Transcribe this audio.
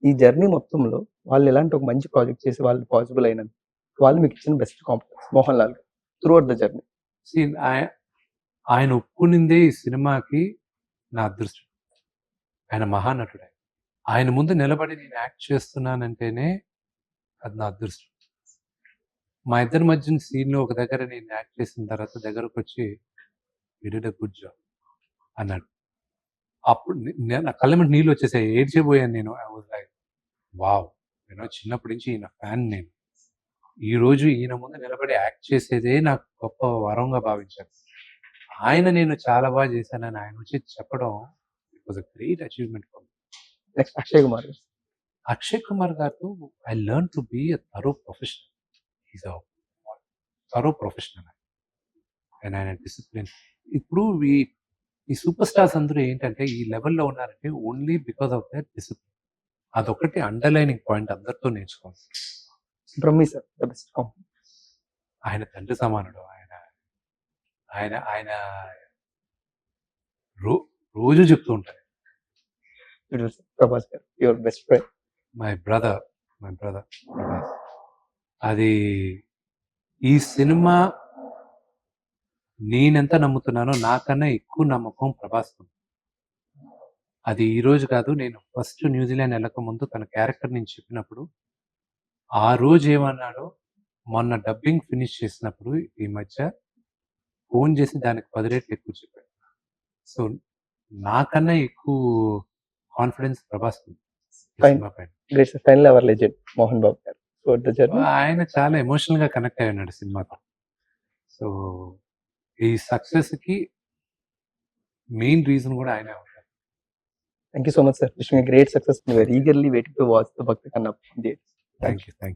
ఈ జర్నీ మొత్తంలో వాళ్ళు ఎలాంటి ఒక మంచి ప్రాజెక్ట్ చేసి వాళ్ళు పాసిబుల్ అయినది. వాళ్ళు మీకిచ్చిన బెస్ట్ కాంప్లిమెంట్స్ 'మోహన్ లాల్' గారు throughout the journey. See ఆయన ఒప్పుకునిందే ఈ సినిమాకి నా అదృష్టం. ఆయన మహానటుడు. ఆయన ముందు నిలబడి నేను యాక్ట్ చేస్తున్నానంటేనే అది నా అదృష్టం. మా ఇద్దరి మధ్యన సీన్‌లో ఒక దగ్గర నేను యాక్ట్ చేసిన తర్వాత దగ్గరకొచ్చి you did a good job అన్నాడు. అప్పుడు నా కళ్ళ వెంట నీళ్ళొచ్చేసాయి. ఏడ్చేయబోయాను నేను. I was like wow! చిన్నప్పటి నుంచి ఈయన ఫ్యాన్ నేను. ఈరోజు ఈయన ముందు నిలబడి యాక్ట్ చేసేదే నాకు గొప్ప వరంగా భావించాను. నేను చాలా బాగా చేశానని ఆయన వచ్చి చెప్పడం it was a great achievement for me. Next 'Akshay Kumar' గారు. అక్షయ్ కుమార్ గారితో I learn to be a thorough professional. He is a thorough professional. And ఆయన డిసిప్లిన్. ఇప్పుడు ఈ సూపర్ స్టార్స్ అందరూ ఏంటంటే ఈ లెవెల్‌లో ఉన్నారంటే only because of their discipline. అదొక్కటి అండర్‌లైనింగ్ పాయింట్ అందరితో నేర్చుకోవాలి. 'Brahmi' sir the best compliment. ఆయన తండ్రి సమానుడు. ఆయన ఆయన రోజు చెప్తూ ఉంటారు. Beautiful sir. 'ప్రభాస్' గారు your best friend. My brother Prabhas. అది ఈ సినిమా నేనెంత నమ్ముతున్నానో నాకన్నా ఎక్కువ నమ్మకం ప్రభాస్ ఉంది. అది ఈ రోజు కాదు. నేను ఫస్ట్ న్యూజిలాండ్ వెళ్ళకముందు తన క్యారెక్టర్ నేను చెప్పినప్పుడు ఆ రోజు ఏమన్నాడో మొన్న డబ్బింగ్ ఫినిష్ చేసినప్పుడు ఈ మధ్య ఫోన్ చేసి దానికి 10 రెట్లు ఎక్కువ చెప్పాడు. సో నాకన్నా ఎక్కువ కాన్ఫిడెన్స్ ప్రభాస్ ఉంది ఈ ఫైన్. సినిమా పైన. Great sir. Final our legend 'Mohan Babu' గారు త్రూ ఔట్ ద జర్నీ. ఆయన చాలా ఎమోషనల్‌గా కనెక్ట్ అయి ఉన్నాడు సినిమాతో. సో ఈ సక్సెస్‌కి మెయిన్ రీజన్ కూడా ఆయనే ఉంటారు. Thank you so much sir. Wishing a great success. We are eagerly waiting to watch the 'Bhakta Kannada' in theaters. Thank you.